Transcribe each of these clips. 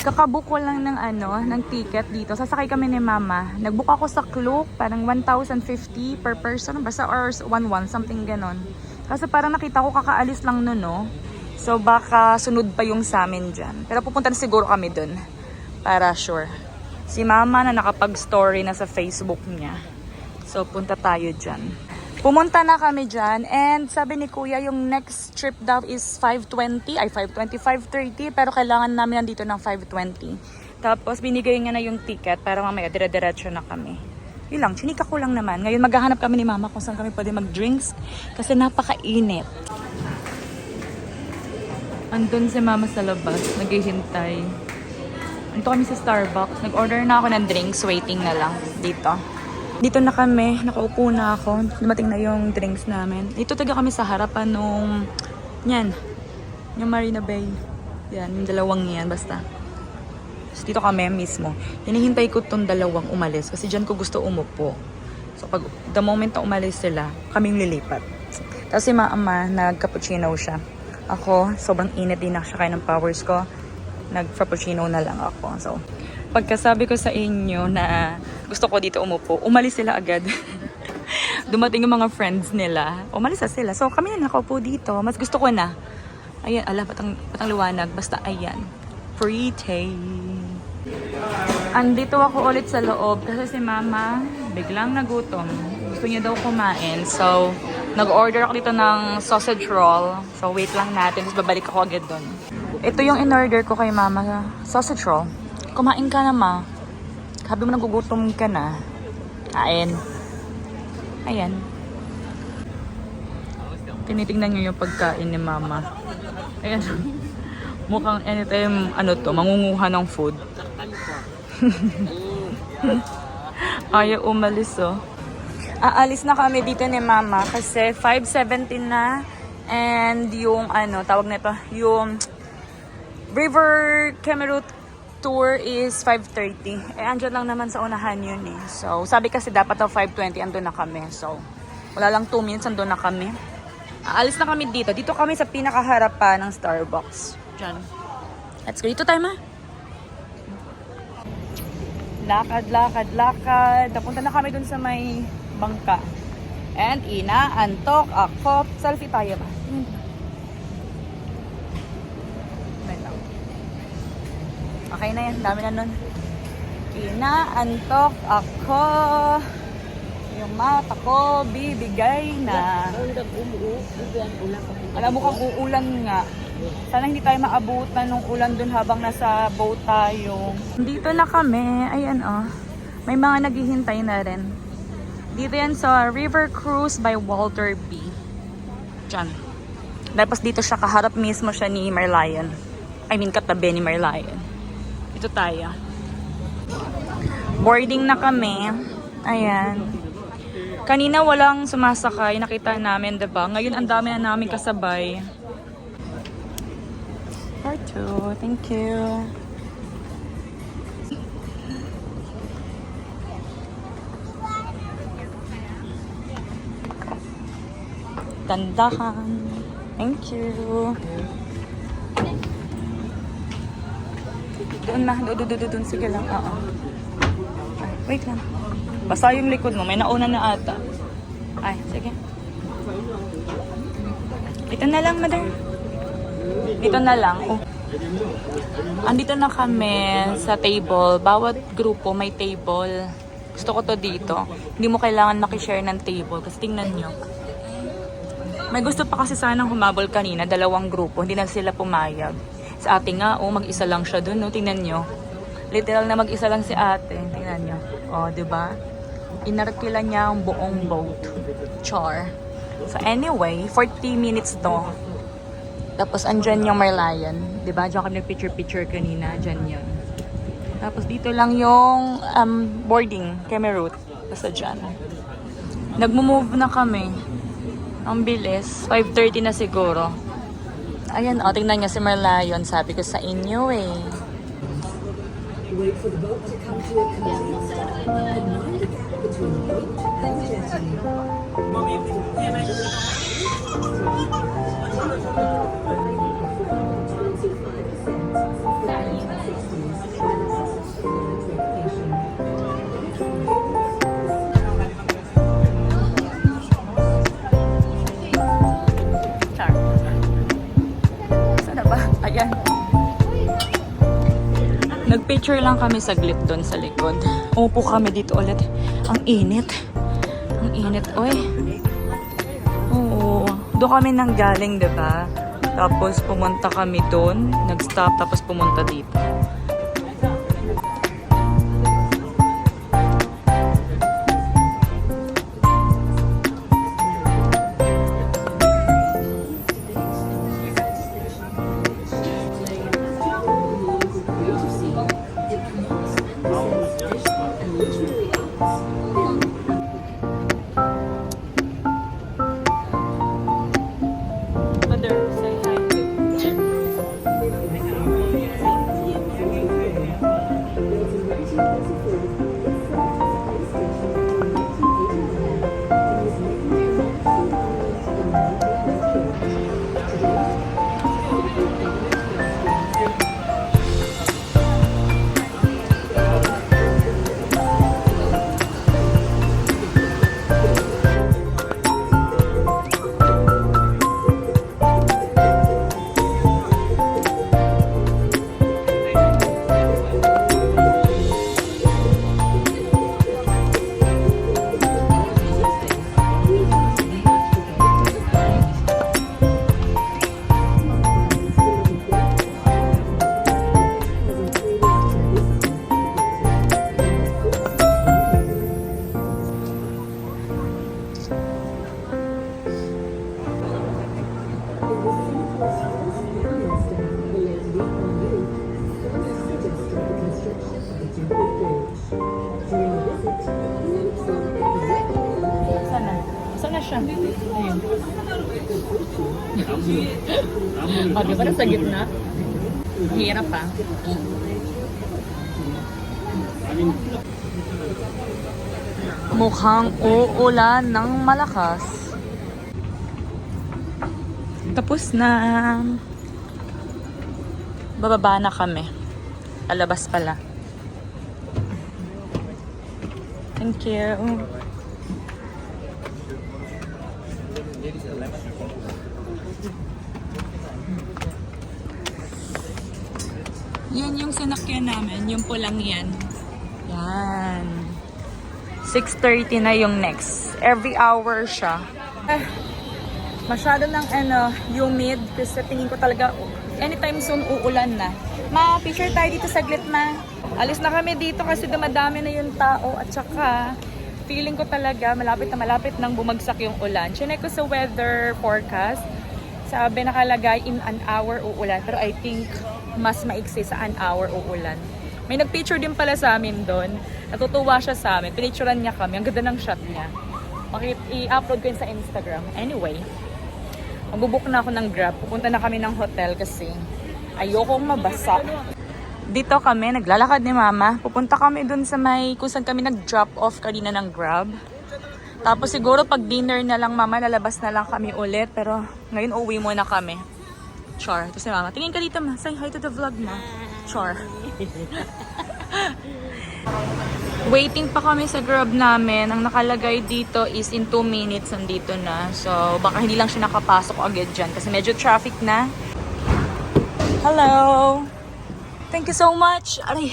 Kakabook ko lang ng ticket dito. Sasakay kami ni Mama. Nagbook ako sa Klook, parang 1,050 per person, basta or 1,1, something ganon. Kasi parang nakita ko kakaalis lang nun, no? So baka sunod pa yung sa amin dyan. Pero pupunta na siguro kami dun. Para sure. Si Mama na nakapag-story na sa Facebook niya. So punta tayo dyan. Pumunta na kami dyan, and sabi ni Kuya yung next trip daw is 5:20, 5:30, pero kailangan namin nandito ng 5:20. Tapos binigay niya na yung ticket para mamaya dire-diretso na kami. Yun lang, chinika ko lang naman. Ngayon maghahanap kami ni Mama kung saan kami pwede mag-drinks kasi napakainit. Andun si Mama sa labas, naghihintay. Ito kami sa Starbucks. Nag-order na ako ng drinks, waiting na lang dito. Dito na kami, nakaupo na ako. Dumating na yung drinks namin. Dito taga kami sa harapan nung, yan, yung Marina Bay. Yan, yung dalawang yan, basta. So, dito kami mismo. Hinihintay ko tong dalawang umalis kasi dyan ko gusto umupo. So, pag the moment na umalis sila, kaming lilipat. Tapos si Mama, nag-cappuccino siya. Ako, sobrang init din na siya kaya ng powers ko. Nag-frappuccino na lang ako. So, pagkasabi ko sa inyo na gusto ko dito umupo, umalis sila agad. Dumating yung mga friends nila. Umalis na sila. So kami na nakaupo dito. Mas gusto ko na. Ayan, patang liwanag. Basta ayan. Pretty. Andito ako ulit sa loob kasi si Mama biglang nagutom. Gusto niya daw kumain. So, nag-order ako dito ng sausage roll. So, wait lang natin. Tapos babalik ako agad doon. Ito yung in-order ko kay Mama. Sausage roll. Kumain ka na, Ma. Sabi mo nagugutom ka na. Kain. Ayan. Tinitingnan niyo yung pagkain ni Mama. Ayan. Mukhang anytime, mangunguha ng food. Ayaw umalis, oh. Aalis na kami dito ni Mama kasi 5:17 na. And yung, tawag nito, yung River Cameroon tour is 5:30. Andyan lang naman sa unahan yun eh. So, sabi kasi dapat 5:20 andun na kami. So, wala lang 2 minutes andun na kami. Aalis na kami dito. Dito kami sa pinakaharapan ng Starbucks. Diyan. Let's go. Dito tayo, Ma. Lakad. Napunta na kami dun sa may bangka. And inaantok ako. Selfie tayo, Ma. Okay na yan, dami na nun. Inaantok ako. Yung mata ko, bibigay na. Alam mo kung uulan nga. Sana hindi tayo maabutan ng ulan dun habang nasa boat tayo. Dito na kami, ayan oh. May mga naghihintay na rin. Dito yan sa River Cruise by Walter B. Diyan. Tapos dito siya, kaharap mismo siya ni Merlion. I mean, katabi ni Merlion. Ito tayo. Boarding na kami. Ayan. Kanina walang sumasakay. Nakita namin, diba? Ngayon ang dami na namin kasabay. Part 2. Thank you. Tandahan. Thank you. Doon na, doon. Sige lang, oo. Ay, wait lang. Basta yung likod mo, may nauna na ata. Ay, sige. Dito na lang, Mother. Dito na lang. Oh. Andito na kami sa table. Bawat grupo may table. Gusto ko to dito. Hindi mo kailangan makishare ng table kasi tingnan nyo. May gusto pa kasi sanang humabol kanina, 2 grupo. Hindi na sila pumayag. Sa ate nga, mag-isa lang siya dun, no? Tingnan nyo. Literal na mag-isa lang si ate. Tingnan nyo. Diba? Inarkila niya ang buong boat. Char. So anyway, 40 minutes to. Tapos andyan yung Merlion. Diba? Diyan kami nag-picture kanina. Andyan yun. Tapos dito lang yung boarding. Cameroon. Basta dyan. Nagmo-move na kami. Ang bilis. 5:30 na siguro. Ayan, tingnan niya si Merlion. Sabi ko sa inyo eh. Wait for the boat to come to a close. Char. Saan na ba? Ayan. Nagpicture lang kami saglit doon sa likod. Umupo kami dito ulit. Ang init. Ang init. Uy. Oo. Doon kami nang galing, diba? Tapos pumunta kami doon. Nag-stop tapos pumunta dito. Mother, say hi. Sana. Sana siya. Ayun. Okay, parang sa gitna. Hirap pa. Mukhang uulan ng malakas. Tapos na. Bababa na kami. Alabas pala. Thank you. Yan yung sinakyan namin, yung pulang yan. Yan. 6:30 na yung next. Every hour siya. Masyado ng humid kasi tingin ko talaga anytime soon uulan na. Ma, picture tayo dito saglit, ma. Alis na kami dito kasi dumadami na yung tao at saka feeling ko talaga malapit na malapit nang bumagsak yung ulan. Chinek ko sa weather forecast. Sabi nakalagay in an hour uulan. Pero I think mas maiksi sa an hour uulan. May nagpicture din pala sa amin doon. Natutuwa siya sa amin. Pinicturean niya kami. Ang ganda ng shot niya. I-upload ko yun sa Instagram. Anyway, magbubook na ako ng Grab. Pupunta na kami ng hotel kasi ayokong mabasa. Dito kami, naglalakad ni Mama. Pupunta kami dun sa kung saan kami nag-drop off kanina ng Grab. Tapos siguro pag dinner na lang, Mama, lalabas na lang kami ulit. Pero ngayon uwi muna kami. Char. Tapos si Mama, tingin ka dito, Ma. Say hi to the vlog, Ma. Char. Waiting pa kami sa Grab namin. Ang nakalagay dito is in 2 minutes nandito na. So, baka hindi lang siya nakapasok agad dyan kasi medyo traffic na. Hello! Thank you so much! Aray!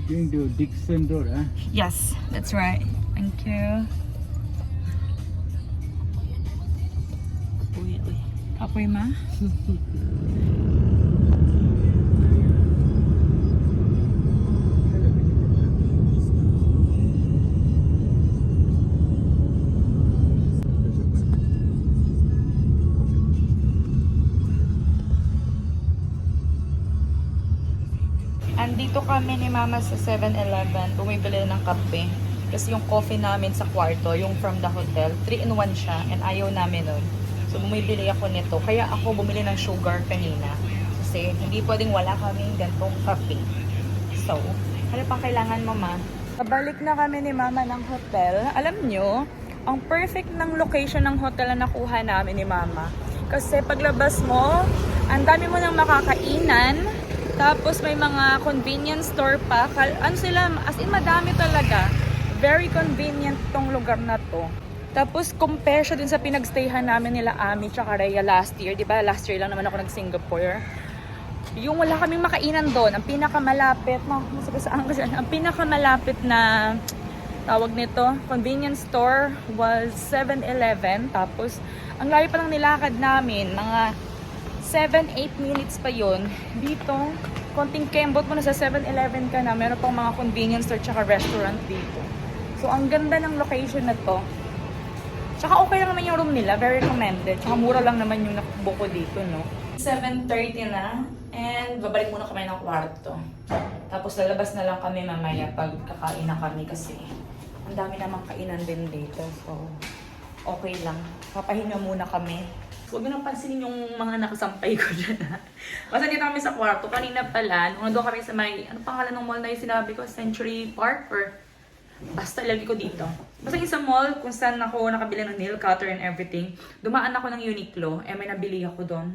Going to Dixon Road, huh? Yes, that's right. Thank you. Uy, uy. Apoy, Ma? Andito kami ni Mama sa 7-Eleven, bumibili ng kape. Kasi yung coffee namin sa kwarto, yung from the hotel, 3-in-1 siya and ayaw namin nun. So bumibili ako nito. Kaya ako bumili ng sugar kanina. Kasi hindi pwedeng wala kaming gantong kape. So, ano pang kailangan mo, ma? Pabalik na kami ni mama ng hotel. Alam nyo, ang perfect ng location ng hotel na nakuha namin ni mama. Kasi paglabas mo, ang dami mo nang makakainan. Tapos may mga convenience store pa. Ano sila, as in madami talaga. Very convenient tong lugar na to. Tapos compare siya dun sa pinagstayhan namin nila Ami tsaka Rhea last year. Diba last year lang naman ako nag-Singapore. Yung wala kaming makainan doon, ang pinakamalapit, ang pinakamalapit na tawag nito, convenience store was 7-Eleven. Tapos, ang layo pa lang nilakad namin, mga 7-8 minutes pa yon. Dito, konting kembot mo na sa 7-Eleven ka na, meron pang mga convenience store tsaka restaurant dito. So, ang ganda ng location na to. Tsaka okay lang naman yung room nila, very recommended. Tsaka mura lang naman yung nakubo ko dito, no? 7:30 na, and babalik muna kami ng kwarto. Tapos lalabas na lang kami mamaya pag kakain na kami kasi ang dami namang kainan din dito. So, okay lang. Papahinga muna kami. Huwag nyo nang pansinin yung mga nakasampay ko dyan. Basta dito kami sa kwarto. Kanina pala, nung nandun kami sa may, ano pangalan ng mall na yung sinabi ko? Century Park or basta ilagay ko dito. Basta yung sa mall, kung saan ako nakabili ng nail cutter and everything, dumaan ako ng Uniqlo, may nabili ako doon.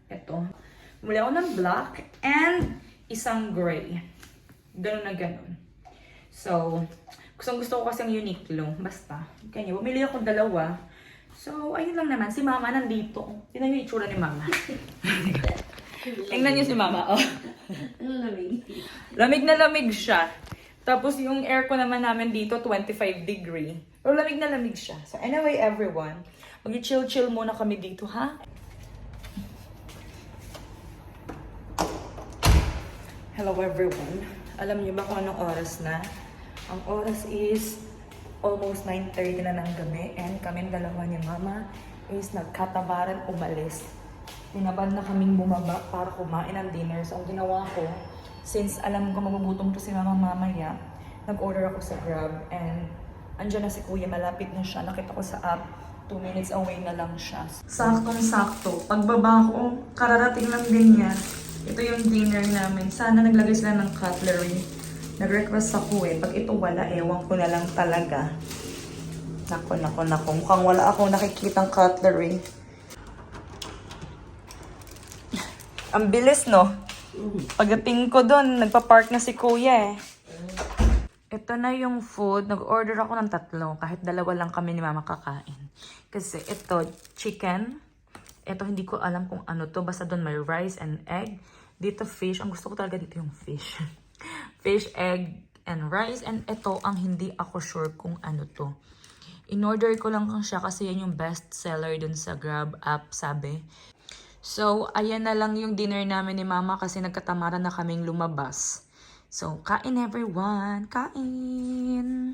Ito. Bumili ako ng black and isang gray. Ganun na ganun. So, gusto ko kasi ang Uniqlo. Basta. Kanya, bumili ako dalawa. So, ayun lang naman. Si mama nandito. Tingnan niyo yung itsura ni mama. Tingnan niyo si mama. Oh. Lamig. Lamig na lamig siya. Tapos yung aircon naman namin dito, 25 degree. Pero lamig na lamig siya. So anyway, everyone, mag-chill-chill muna kami dito, ha? Hello, everyone. Alam niyo ba kung anong oras na? Ang oras is almost 9:30 na ng gabi. And kami dalawa ni Mama is nagkatabaran umalis. Tinabad na kaming bumaba para kumain ng dinner. So ang ginawa ko, since alam ko magugutom to si Mama mamaya, nag-order ako sa Grab and andyan na si Kuya, malapit na siya. Nakita ko sa app, 2 minutes away na lang siya. Saktong-sakto. Pagbaba ko, kararating lang din niya. Ito yung dinner namin. Sana naglagay sila ng cutlery. Nag-request ako eh. Pag ito wala, ewan ko na lang talaga. Nako. Mukhang wala akong nakikitang cutlery. Ang bilis, no? Pagdating ko doon, nagpa-park na si Kuya eh. Ito na yung food. Nag-order ako ng 3. Kahit 2 lang kami ni Mama kakain. Kasi ito, chicken. Ito, hindi ko alam kung ano to. Basta doon may rice and egg. Dito, fish. Ang gusto ko talaga dito yung fish. Fish, egg, and rice. And ito, ang hindi ako sure kung ano to. In-order ko lang siya kasi yan yung best seller dun sa Grab app, sabi. So, ayan na lang yung dinner namin ni Mama kasi nagkatamaran na kaming lumabas. So, kain everyone! Kain!